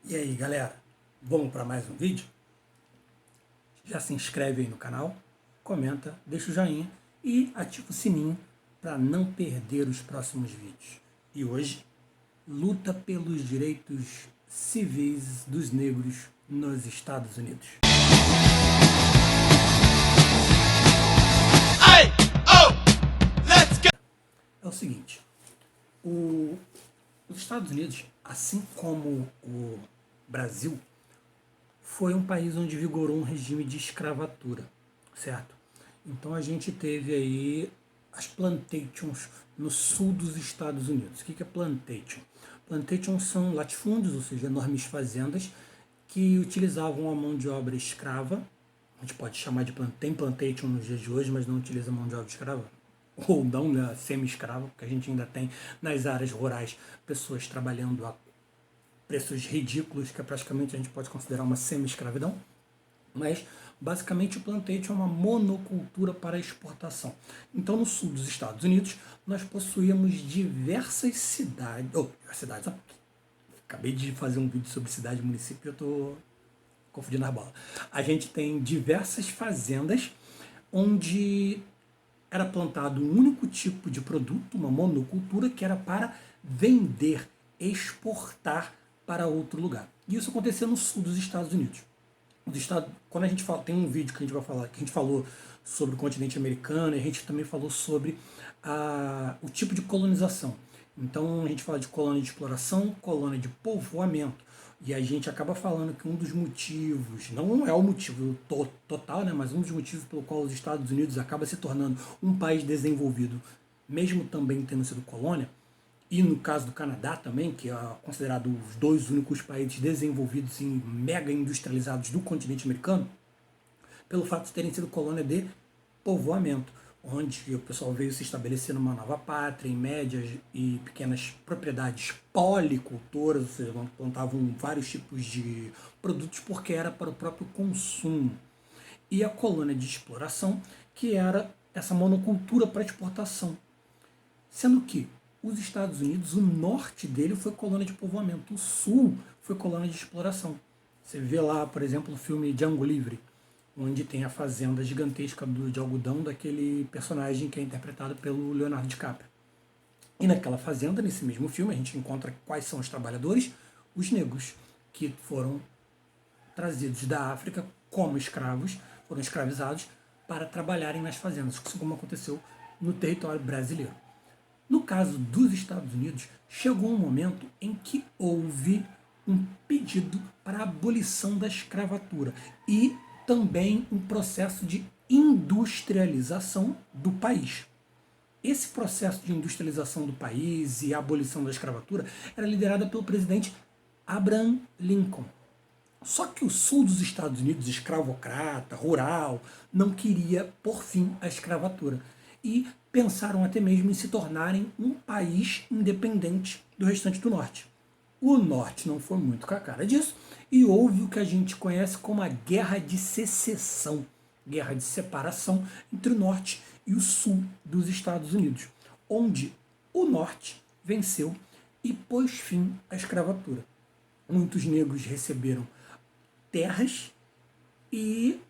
E aí, galera, vamos para mais um vídeo? Já se inscreve aí no canal, comenta, deixa o joinha e ativa o sininho para não perder os próximos vídeos. E hoje, luta pelos direitos civis dos negros nos Estados Unidos. Hey, oh, let's go. É o seguinte, os Estados Unidos, assim como o Brasil, foi um país onde vigorou um regime de escravatura, certo? Então a gente teve aí as plantations no sul dos Estados Unidos. O que é plantation? Plantations são latifúndios, ou seja, enormes fazendas que utilizavam a mão de obra escrava. A gente pode chamar de plantation nos dias de hoje, mas não utiliza mão de obra escrava. Ou não, né, semi-escrava, porque a gente ainda tem nas áreas rurais pessoas trabalhando a preços ridículos, que praticamente a gente pode considerar uma semi-escravidão, mas basicamente o plantation é uma monocultura para exportação. Então no sul dos Estados Unidos nós possuíamos diversas cidades, acabei de fazer um vídeo sobre cidade e município, eu estou confundindo as bolas. A gente tem diversas fazendas onde era plantado um único tipo de produto, uma monocultura, que era para vender, exportar para outro lugar. E isso acontecia no sul dos Estados Unidos. Quando a gente fala, tem um vídeo que a gente vai falar, que a gente falou sobre o continente americano, e a gente também falou sobre o tipo de colonização. Então a gente fala de colônia de exploração, colônia de povoamento. E a gente acaba falando que um dos motivos, não é o motivo total, né, mas um dos motivos pelo qual os Estados Unidos acaba se tornando um país desenvolvido, mesmo também tendo sido colônia, e no caso do Canadá também, que é considerado os dois únicos países desenvolvidos e mega industrializados do continente americano, pelo fato de terem sido colônia de povoamento, onde o pessoal veio se estabelecer numa nova pátria, em médias e pequenas propriedades policultoras, ou seja, plantavam vários tipos de produtos porque era para o próprio consumo. E a colônia de exploração, que era essa monocultura para exportação. Sendo que os Estados Unidos, o norte dele foi colônia de povoamento, o sul foi colônia de exploração. Você vê lá, por exemplo, o filme Django Livre, onde tem a fazenda gigantesca de algodão daquele personagem que é interpretado pelo Leonardo DiCaprio. E naquela fazenda, nesse mesmo filme, a gente encontra quais são os trabalhadores, os negros, que foram trazidos da África como escravos, foram escravizados para trabalharem nas fazendas, assim como aconteceu no território brasileiro. No caso dos Estados Unidos, chegou um momento em que houve um pedido para a abolição da escravatura e também um processo de industrialização do país. Esse processo de industrialização do país e a abolição da escravatura era liderada pelo presidente Abraham Lincoln. Só que o sul dos Estados Unidos, escravocrata, rural, não queria por fim a escravatura. E pensaram até mesmo em se tornarem um país independente do restante do norte. O norte não foi muito com a cara disso e houve o que a gente conhece como a Guerra de Secessão, guerra de separação entre o norte e o sul dos Estados Unidos, onde o norte venceu e pôs fim à escravatura. Muitos negros receberam terras e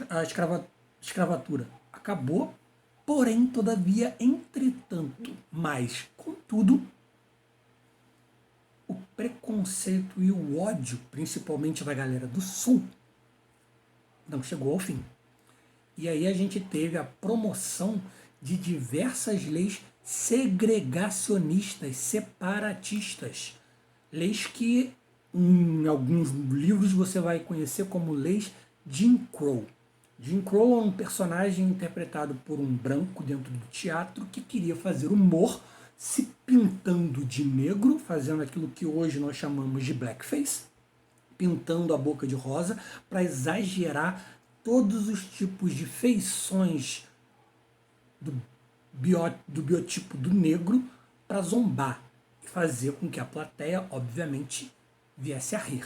a escravatura acabou, porém, todavia, entretanto, mas, contudo, o preconceito e o ódio, principalmente da galera do Sul, não chegou ao fim. E aí a gente teve a promoção de diversas leis segregacionistas, separatistas, leis que em alguns livros você vai conhecer como leis Jim Crow. Jim Crow é um personagem interpretado por um branco dentro do teatro que queria fazer humor se pintando de negro, fazendo aquilo que hoje nós chamamos de blackface, pintando a boca de rosa para exagerar todos os tipos de feições do biotipo do negro para zombar e fazer com que a plateia, obviamente, viesse a rir.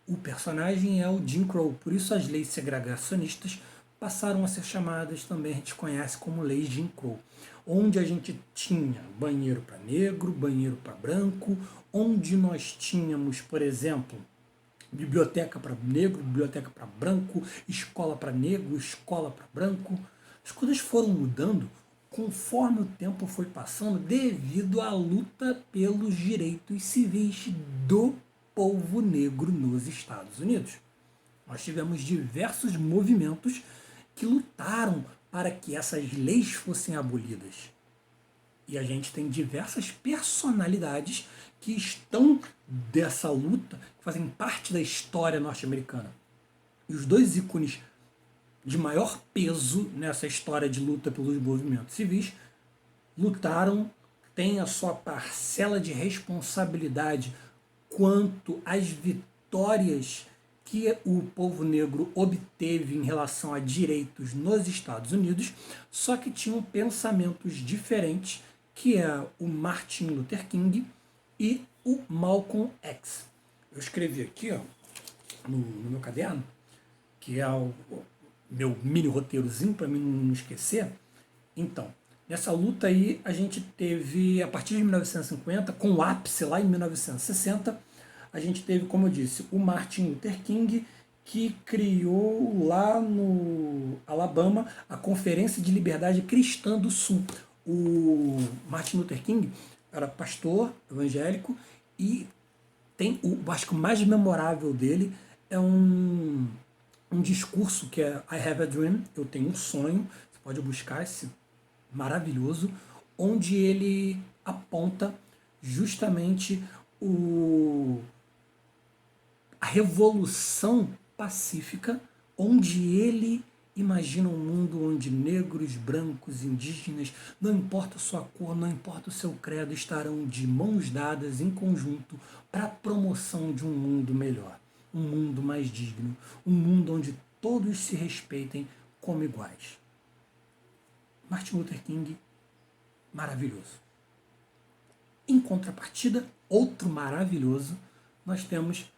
O personagem é o Jim Crow, por isso as leis segregacionistas passaram a ser chamadas também, a gente conhece como leis Jim Crow, onde a gente tinha banheiro para negro, banheiro para branco, onde nós tínhamos, por exemplo, biblioteca para negro, biblioteca para branco, escola para negro, escola para branco. As coisas foram mudando conforme o tempo foi passando devido à luta pelos direitos civis do povo negro nos Estados Unidos. Nós tivemos diversos movimentos que lutaram para que essas leis fossem abolidas. E a gente tem diversas personalidades que estão dessa luta, que fazem parte da história norte-americana. E os dois ícones de maior peso nessa história de luta pelos movimentos civis lutaram, têm a sua parcela de responsabilidade quanto às vitórias que o povo negro obteve em relação a direitos nos Estados Unidos, só que tinham pensamentos diferentes, que é o Martin Luther King e o Malcolm X. Eu escrevi aqui, ó, no meu caderno, que é o meu mini roteirozinho para mim não esquecer. Então, nessa luta aí a gente teve, a partir de 1950, com o ápice lá em 1960, a gente teve, como eu disse, o Martin Luther King, que criou lá no Alabama a Conferência de Liberdade Cristã do Sul. O Martin Luther King era pastor evangélico e tem acho que o mais memorável dele é um discurso que é I Have a Dream, eu tenho um sonho, você pode buscar esse maravilhoso, onde ele aponta justamente a revolução pacífica, onde ele imagina um mundo onde negros, brancos, indígenas, não importa a sua cor, não importa o seu credo, estarão de mãos dadas em conjunto para a promoção de um mundo melhor, um mundo mais digno, um mundo onde todos se respeitem como iguais. Martin Luther King, maravilhoso. Em contrapartida, outro maravilhoso, nós temos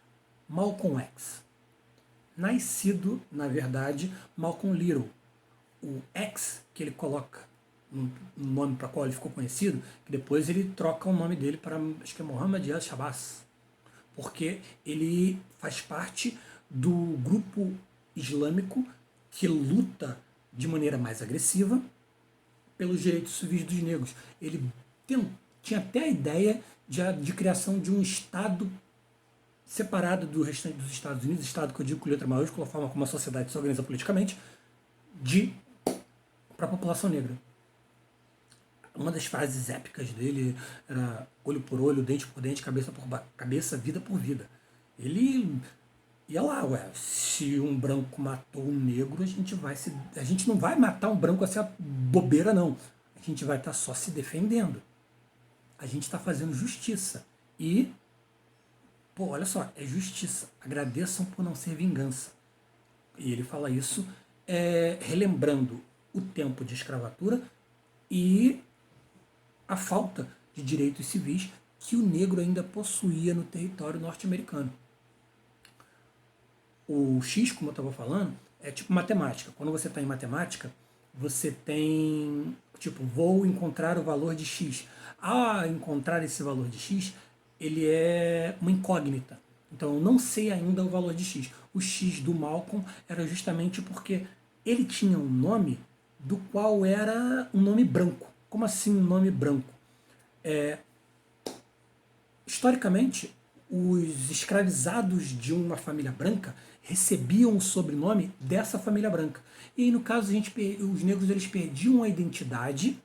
Malcolm X. Nascido, na verdade, Malcolm Little. O X que ele coloca no nome para qual ele ficou conhecido, que depois ele troca o nome dele para, acho que é Muhammad al-Shabazz, porque ele faz parte do grupo islâmico que luta de maneira mais agressiva pelos direitos civis dos negros. Ele tinha até a ideia de criação de um Estado separado do restante dos Estados Unidos, Estado que eu digo com letra maiúscula, a forma como a sociedade se organiza politicamente, para a população negra. Uma das frases épicas dele era olho por olho, dente por dente, cabeça por cabeça, vida por vida. Ele ia lá, se um branco matou um negro, a gente não vai matar um branco assim a bobeira, não. A gente vai estar só se defendendo. A gente está fazendo justiça. E olha só, é justiça. Agradeçam por não ser vingança. E ele fala isso relembrando o tempo de escravatura e a falta de direitos civis que o negro ainda possuía no território norte-americano. O X, como eu estava falando, é tipo matemática. Quando você está em matemática, você tem, tipo, vou encontrar o valor de X. Encontrar esse valor de X, ele é uma incógnita. Então eu não sei ainda o valor de X. O X do Malcolm era justamente porque ele tinha um nome do qual era um nome branco. Como assim um nome branco? Historicamente, os escravizados de uma família branca recebiam o sobrenome dessa família branca. E aí, no caso, os negros eles perdiam a identidade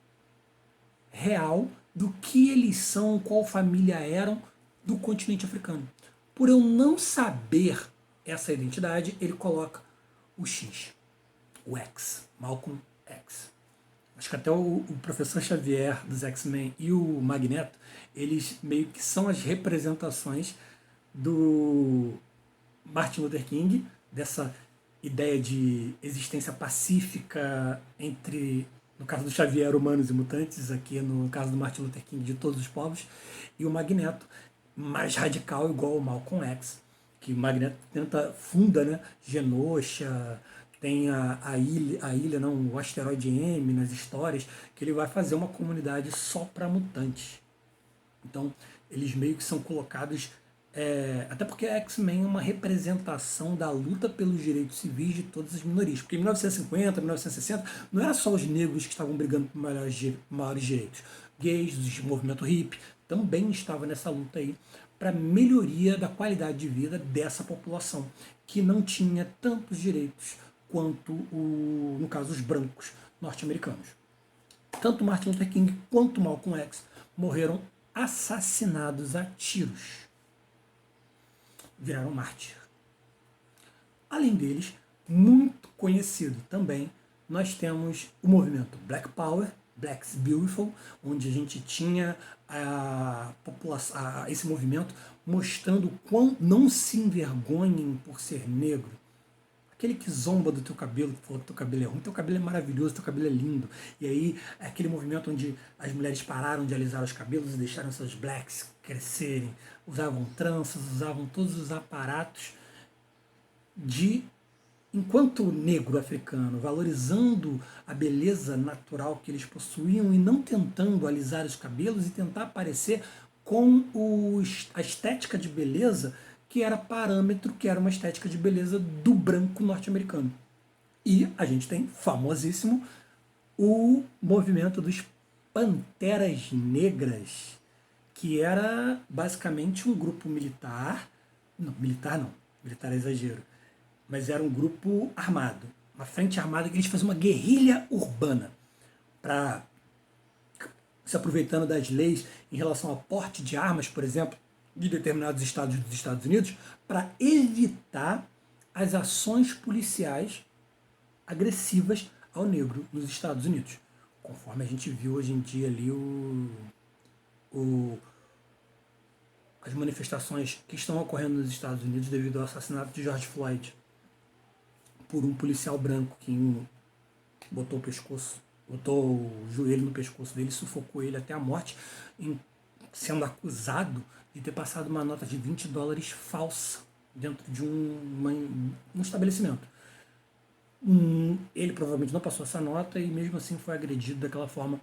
real do que eles são, qual família eram do continente africano. Por eu não saber essa identidade, ele coloca o X, o X, Malcolm X. Acho que até o professor Xavier dos X-Men e o Magneto, eles meio que são as representações do Martin Luther King, dessa ideia de existência pacífica entre, no caso do Xavier, humanos e mutantes, aqui no caso do Martin Luther King, de todos os povos, e o Magneto, mais radical, igual o Malcolm X, que o Magneto funda, né, Genosha, Tem a ilha não, o asteroide M nas histórias, que ele vai fazer uma comunidade só para mutantes. Então, eles meio que são colocados. Até porque a X-Men é uma representação da luta pelos direitos civis de todas as minorias. Porque em 1950, 1960, não era só os negros que estavam brigando por maiores direitos. Gays, o movimento hippie, também estavam nessa luta aí para melhoria da qualidade de vida dessa população, que não tinha tantos direitos quanto, no caso, os brancos norte-americanos. Tanto Martin Luther King quanto Malcolm X morreram assassinados a tiros. Viraram mártir. Além deles, muito conhecido também, nós temos o movimento Black Power, Black's Beautiful, onde a gente tinha esse movimento mostrando quão não se envergonhem por ser negro. Aquele que zomba do teu cabelo, que falou que teu cabelo é ruim, teu cabelo é maravilhoso, teu cabelo é lindo. E aí, é aquele movimento onde as mulheres pararam de alisar os cabelos e deixaram seus blacks crescerem, usavam tranças, usavam todos os aparatos enquanto negro africano, valorizando a beleza natural que eles possuíam e não tentando alisar os cabelos e tentar parecer com a estética de beleza que era parâmetro, que era uma estética de beleza do branco norte-americano. E a gente tem, famosíssimo, o movimento dos Panteras Negras, que era basicamente um grupo militar, militar é exagero, mas era um grupo armado, uma frente armada que eles faziam uma guerrilha urbana para, se aproveitando das leis em relação ao porte de armas, por exemplo, de determinados estados dos Estados Unidos, para evitar as ações policiais agressivas ao negro nos Estados Unidos. Conforme a gente viu hoje em dia ali as manifestações que estão ocorrendo nos Estados Unidos devido ao assassinato de George Floyd por um policial branco que botou o joelho no pescoço dele, sufocou ele até a morte, sendo acusado de ter passado uma nota de $20 falsa dentro de um estabelecimento. Ele provavelmente não passou essa nota e mesmo assim foi agredido daquela forma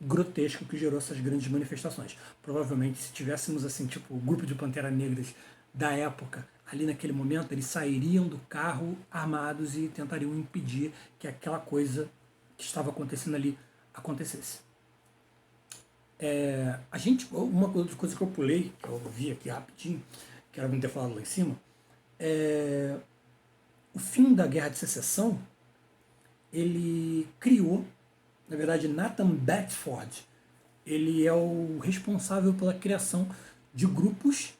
grotesca que gerou essas grandes manifestações. Provavelmente, se tivéssemos assim, tipo, o grupo de Pantera Negras da época, ali naquele momento, eles sairiam do carro armados e tentariam impedir que aquela coisa que estava acontecendo ali acontecesse. Uma outra coisa que eu pulei, que eu vi aqui rapidinho, que era não ter falado lá em cima, o fim da Guerra de Secessão, ele criou, na verdade, Nathan Bedford, ele é o responsável pela criação de grupos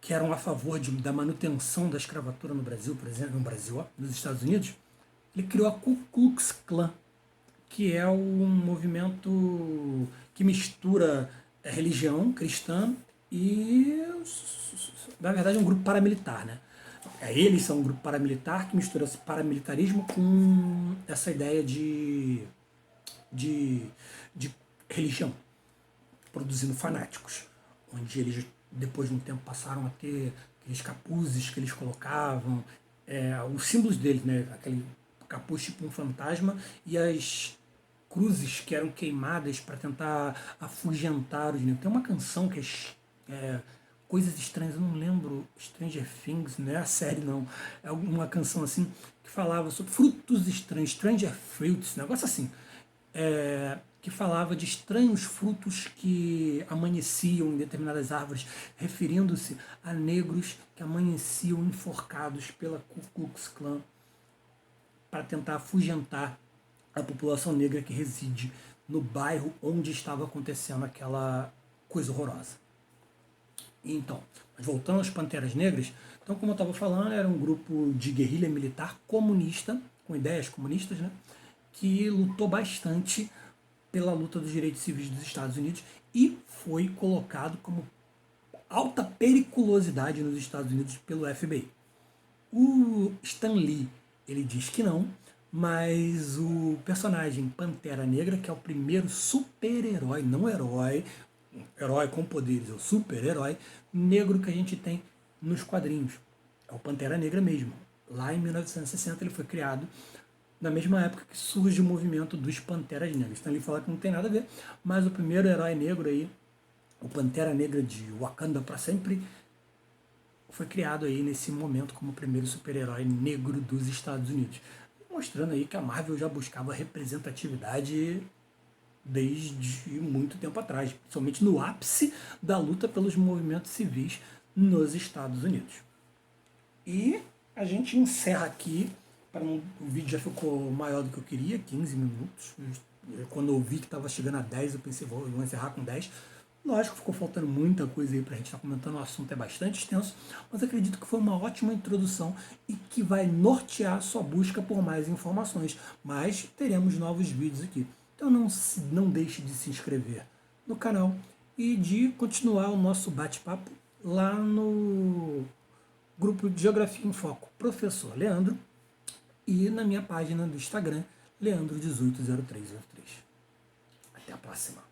que eram a favor da manutenção da escravatura no Brasil, por exemplo, nos Estados Unidos. Ele criou a Ku Klux Klan, que é um movimento que mistura religião cristã e, na verdade, um grupo paramilitar, né? Eles são um grupo paramilitar que mistura esse paramilitarismo com essa ideia de religião, produzindo fanáticos, onde eles, depois de um tempo, passaram a ter aqueles capuzes que eles colocavam, os símbolos deles, né? Aquele capuz tipo um fantasma e as cruzes que eram queimadas para tentar afugentar os negros. Tem uma canção que é Coisas Estranhas, eu não lembro, Stranger Things, não é a série não, é uma canção assim que falava sobre frutos estranhos, Stranger Fruits, um negócio assim, que falava de estranhos frutos que amanheciam em determinadas árvores, referindo-se a negros que amanheciam enforcados pela Ku Klux Klan para tentar afugentar a população negra que reside no bairro onde estava acontecendo aquela coisa horrorosa. Então, voltando às Panteras Negras, então, como eu estava falando, era um grupo de guerrilha militar comunista, com ideias comunistas, né, que lutou bastante pela luta dos direitos civis dos Estados Unidos e foi colocado como alta periculosidade nos Estados Unidos pelo FBI. O Stan Lee, ele diz que não, mas o personagem Pantera Negra, que é o primeiro super-herói, não herói com poderes, é o super-herói negro que a gente tem nos quadrinhos. É o Pantera Negra mesmo. Lá em 1960 ele foi criado, na mesma época que surge o movimento dos Panteras Negras. Então ele fala que não tem nada a ver, mas o primeiro herói negro aí, o Pantera Negra de Wakanda para sempre, foi criado aí nesse momento como o primeiro super-herói negro dos Estados Unidos. Mostrando aí que a Marvel já buscava representatividade desde muito tempo atrás, principalmente no ápice da luta pelos movimentos civis nos Estados Unidos. E a gente encerra aqui, o vídeo já ficou maior do que eu queria, 15 minutos. Quando eu vi que estava chegando a 10, eu pensei, vou encerrar com 10. Lógico, ficou faltando muita coisa aí para a gente estar comentando, o assunto é bastante extenso, mas acredito que foi uma ótima introdução e que vai nortear sua busca por mais informações. Mas teremos novos vídeos aqui. Então não deixe de se inscrever no canal e de continuar o nosso bate-papo lá no grupo de Geografia em Foco, Professor Leandro, e na minha página do Instagram, Leandro180303. Até a próxima.